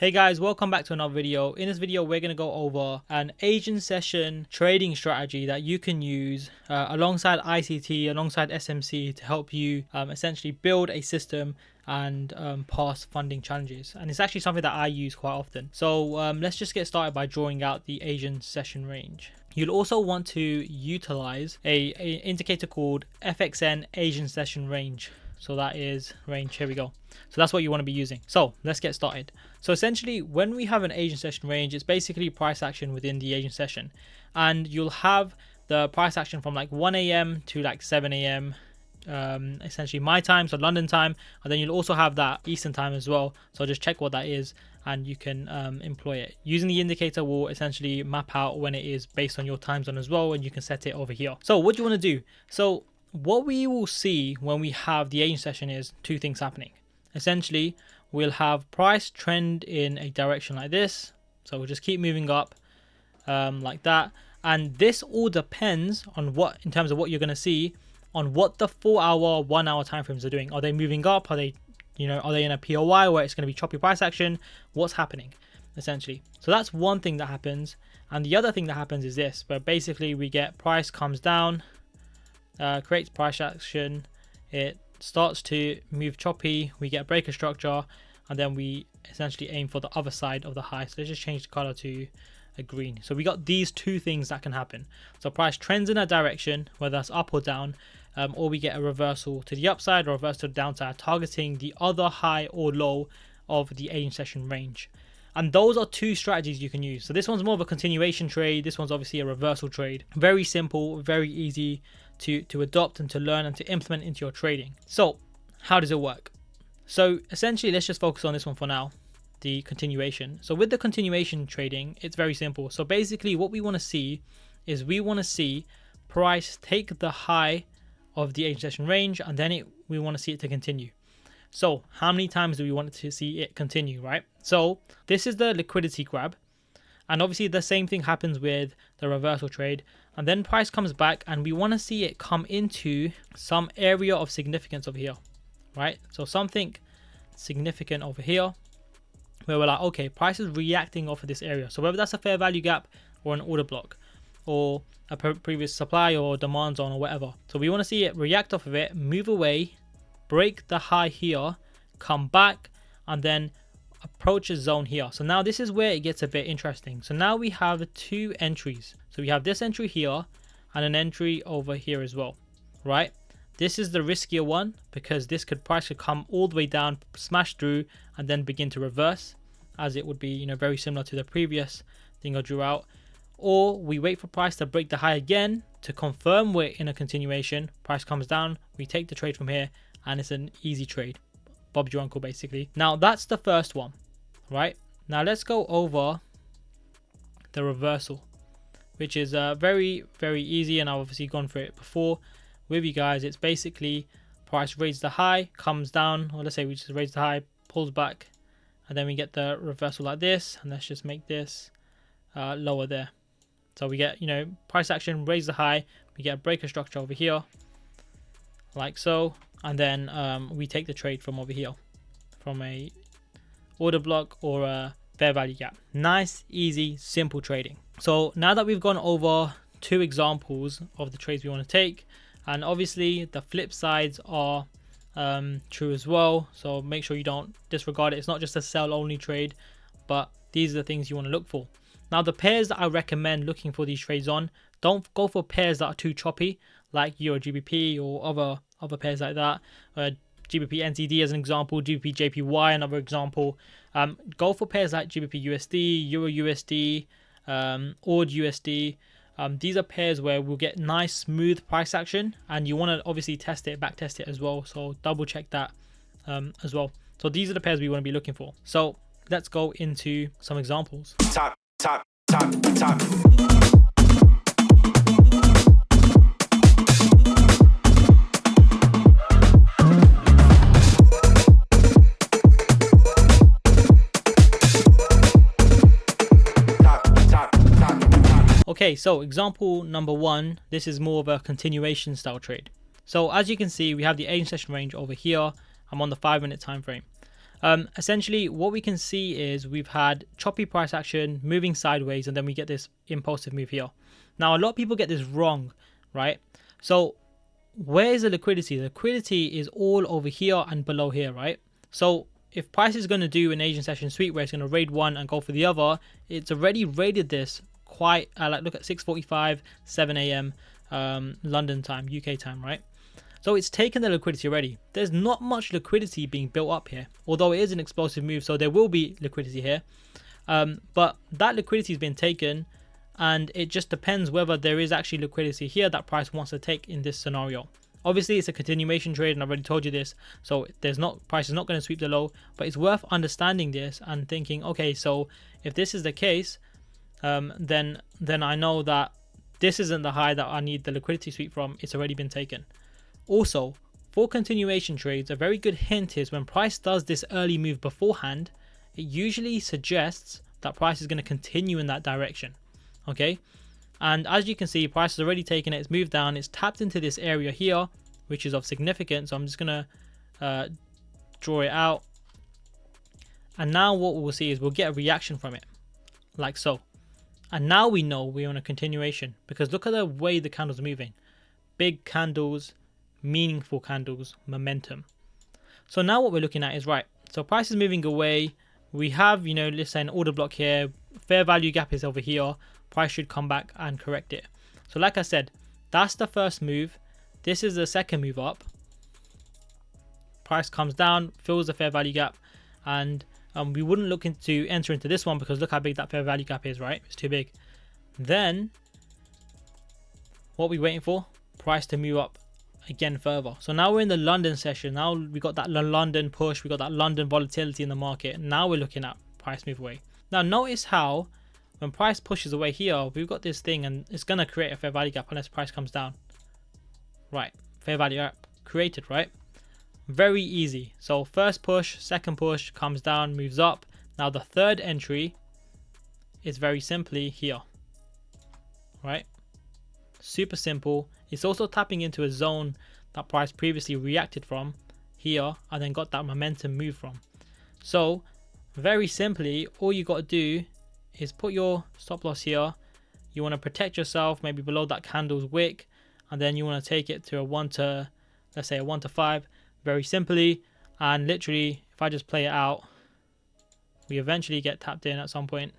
Hey guys, welcome back to another video. In this video, we're going to go over an Asian session trading strategy that you can use alongside ICT, alongside SMC to help you essentially build a system and pass funding challenges. And it's actually something that I use quite often. So let's just get started by drawing out the Asian session range. You'll also want to utilize a indicator called FXN Asian session range. So that is range, here we go. So that's what you want to be using. So let's get started. So essentially when we have an Asian session range, it's basically price action within the Asian session. And you'll have the price action from like 1 a.m. to like 7 a.m. Essentially my time, so London time. And then you'll also have that Eastern time as well. So just check what that is and you can employ it. Using the indicator will essentially map out when it is based on your time zone as well. And you can set it over here. So what do you want to do? So what we will see when we have the Asian session is two things happening. Essentially, we'll have price trend in a direction like this. So we'll just keep moving up like that. And this all depends on what, in terms of what you're going to see, on what the 4-hour, 1-hour timeframes are doing. Are they moving up? Are they, are they in a POI where it's going to be choppy price action? What's happening, essentially? So that's one thing that happens. And the other thing that happens is this, where basically we get price comes down, creates price action, it starts to move choppy, we get a breaker structure, and then we essentially aim for the other side of the high. So let's just change the color to a green. So we got these two things that can happen. So price trends in a direction, whether that's up or down, or we get a reversal to the upside or reverse to the downside, targeting the other high or low of the Asian session range. And those are two strategies you can use. So this one's more of a continuation trade. This one's obviously a reversal trade. Very simple, very easy to adopt and to learn and to implement into your trading. So how does it work? So essentially, let's just focus on this one for now, the continuation. So with the continuation trading, it's very simple. So basically what we want to see is we want to see price take the high of the Asian session range, and then we want to see it to continue. So how many times do we want to see it continue, right? So this is the liquidity grab. And obviously the same thing happens with the reversal trade. And then price comes back and we want to see it come into some area of significance over here, right? So something significant over here where we're like, okay, price is reacting off of this area. So whether that's a fair value gap or an order block or a previous supply or demand zone or whatever. So we want to see it react off of it, move away, break the high here, come back, and then approach a zone here. So now this is where it gets a bit interesting. So now we have two entries. So we have this entry here and an entry over here as well, right? This is the riskier one because this price could come all the way down, smash through, and then begin to reverse, as it would be, very similar to the previous thing I drew out. Or we wait for price to break the high again to confirm we're in a continuation. Price comes down, we take the trade from here, and it's an easy trade. Bob's your uncle, basically. Now that's the first one, right? Now let's go over the reversal, which is very, very easy, and I've obviously gone through it before with you guys. It's basically price raises the high, comes down, or let's say we just raise the high, pulls back, and then we get the reversal like this. And let's just make this lower there. So we get, price action, raise the high, we get a breaker structure over here, like so. And then we take the trade from over here, from a order block or a fair value gap. Nice, easy, simple trading. So now that we've gone over two examples of the trades we want to take, and obviously the flip sides are true as well. So make sure you don't disregard it. It's not just a sell only trade, but these are the things you want to look for. Now the pairs that I recommend looking for these trades on, don't go for pairs that are too choppy, like Euro GBP or other pairs like that. GBP NZD as an example, GBP JPY another example. Go for pairs like GBP USD, Euro USD, AUD USD. These are pairs where we'll get nice smooth price action, and you want to obviously test it, back test it as well. So double check that as well. So these are the pairs we want to be looking for. So let's go into some examples. Top. Okay, so example number one, this is more of a continuation style trade. So as you can see, we have the Asian session range over here. I'm on the 5-minute time frame. Essentially what we can see is we've had choppy price action moving sideways, and then we get this impulsive move here. Now a lot of people get this wrong, right? So where is the liquidity? The liquidity is all over here and below here, right? So if price is going to do an Asian session sweep where it's going to raid one and go for the other, it's already raided this quite like, look at 6:45, 7 a.m. London time, UK time, right? So it's taken the liquidity already. There's not much liquidity being built up here, although it is an explosive move, so there will be liquidity here. But that liquidity has been taken, and it just depends whether there is actually liquidity here that price wants to take in this scenario. Obviously it's a continuation trade, and I've already told you this, so price is not going to sweep the low, but it's worth understanding this and thinking, okay, so if this is the case, then I know that this isn't the high that I need the liquidity sweep from. It's already been taken. Also, for continuation trades, a very good hint is when price does this early move beforehand, it usually suggests that price is going to continue in that direction. Okay, and as you can see, price has already taken it, it's moved down, it's tapped into this area here, which is of significance. So I'm just gonna draw it out, and now what we'll see is we'll get a reaction from it like so, and now we know we're on a continuation because look at the way the candles are moving. Big candles, meaningful candles, momentum. So now what we're looking at is, right, so price is moving away, we have, you know, let's say an order block here, fair value gap is over here, price should come back and correct it. So like I said, that's the first move. This is the second move up. Price comes down, fills the fair value gap, and we wouldn't look to enter into this one because look how big that fair value gap is, right? It's too big. Then what are we waiting for? Price to move up again further. So now we're in the London session. Now we got that London push, we got that London volatility in the market. Now we're looking at price move away. Now notice how when price pushes away here, we've got this thing and it's going to create a fair value gap unless price comes down. Right, fair value gap created, right? Very easy. So first push, second push, comes down, moves up. Now the third entry is very simply here, right? Super simple. It's also tapping into a zone that price previously reacted from here and then got that momentum move from. So very simply, all you got to do is put your stop loss here. You want to protect yourself maybe below that candle's wick, and then you want to take it to a 1 to, let's say a 1 to 5, very simply. And literally, if I just play it out, we eventually get tapped in at some point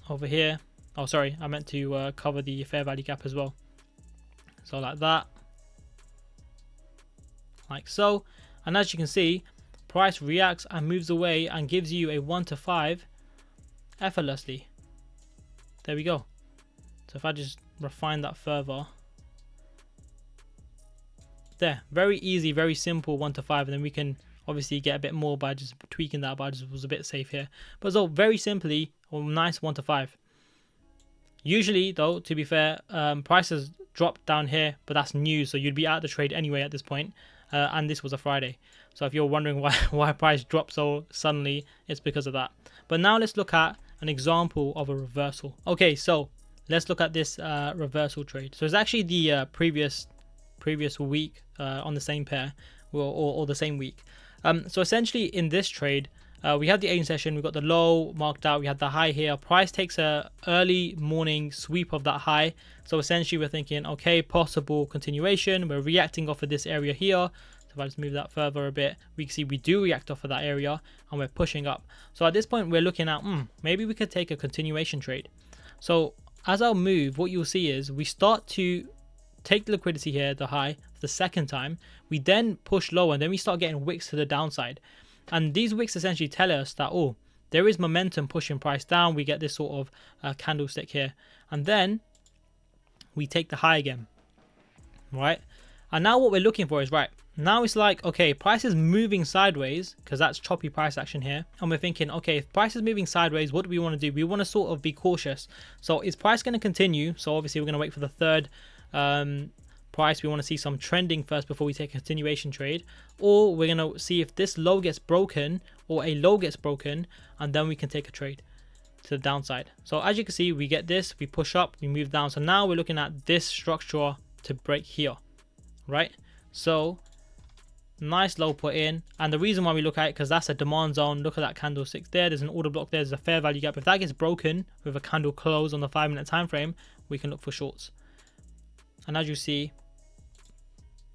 over here. Oh, sorry, I meant to cover the fair value gap as well. So like that, like so. And as you can see, price reacts and moves away and gives you a 1 to 5 effortlessly. There we go. So if I just refine that further, there, very easy, very simple 1 to 5, and then we can obviously get a bit more by just tweaking that, but I just was a bit safe here. But so very simply, a nice 1 to 5. Usually though, to be fair, prices dropped down here, but that's news, so you'd be out of the trade anyway at this point. And this was a Friday, so if you're wondering why price dropped so suddenly, it's because of that. But now let's look at an example of a reversal. Okay, so let's look at this reversal trade. So it's actually the previous week on the same pair, or the same week. So essentially in this trade, we had the Asian session, we got the low marked out, we had the high here. Price takes a early morning sweep of that high. So essentially we're thinking, okay, possible continuation. We're reacting off of this area here. So if I just move that further a bit, we can see we do react off of that area and we're pushing up. So at this point we're looking at, maybe we could take a continuation trade. So as I'll move, what you'll see is we start to take the liquidity here, the high, the second time. We then push lower and then we start getting wicks to the downside. And these wicks essentially tell us that, oh, there is momentum pushing price down. We get this sort of candlestick here. And then we take the high again, right? And now what we're looking for is, right, now it's like, okay, price is moving sideways because that's choppy price action here. And we're thinking, okay, if price is moving sideways, what do we want to do? We want to sort of be cautious. So is price going to continue? So obviously we're going to wait for the third price. We want to see some trending first before we take a continuation trade, or we're going to see if this low gets broken or a low gets broken, and then we can take a trade to the downside. So as you can see, we get this, we push up, we move down. So now we're looking at this structure to break here, right? So nice low put in. And the reason why we look at it, because that's a demand zone. Look at that candlestick there. There's an order block there. There's a fair value gap. If that gets broken with a candle close on the 5-minute time frame, we can look for shorts. And as you see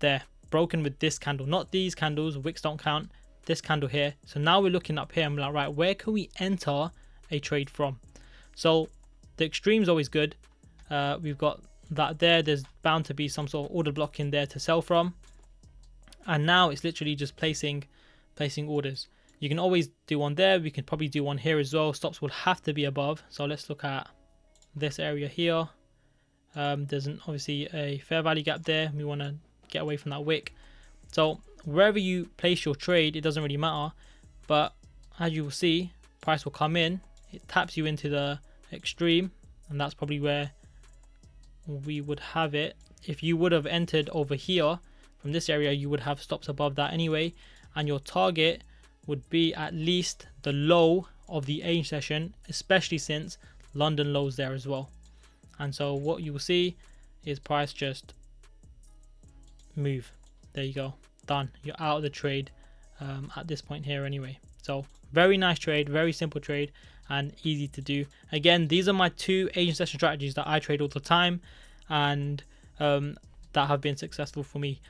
there, broken with this candle, not these candles, wicks don't count, this candle here. So now we're looking up here and we're like, right, where can we enter a trade from? So the extreme's always good. We've got that there. There's bound to be some sort of order block in there to sell from. And now it's literally just placing orders. You can always do one there. We can probably do one here as well. Stops will have to be above. So let's look at this area here. There's obviously a fair value gap there. We want to get away from that wick. So wherever you place your trade, it doesn't really matter. But as you will see, price will come in. It taps you into the extreme. And that's probably where we would have it. If you would have entered over here, from this area, you would have stops above that anyway, and your target would be at least the low of the AIM session, especially since London lows there as well. And so what you will see is price just move. There you go, done. You're out of the trade at this point here anyway. So very nice trade, very simple trade, and easy to do. Again, these are my 2 Asian session strategies that I trade all the time, and that have been successful for me.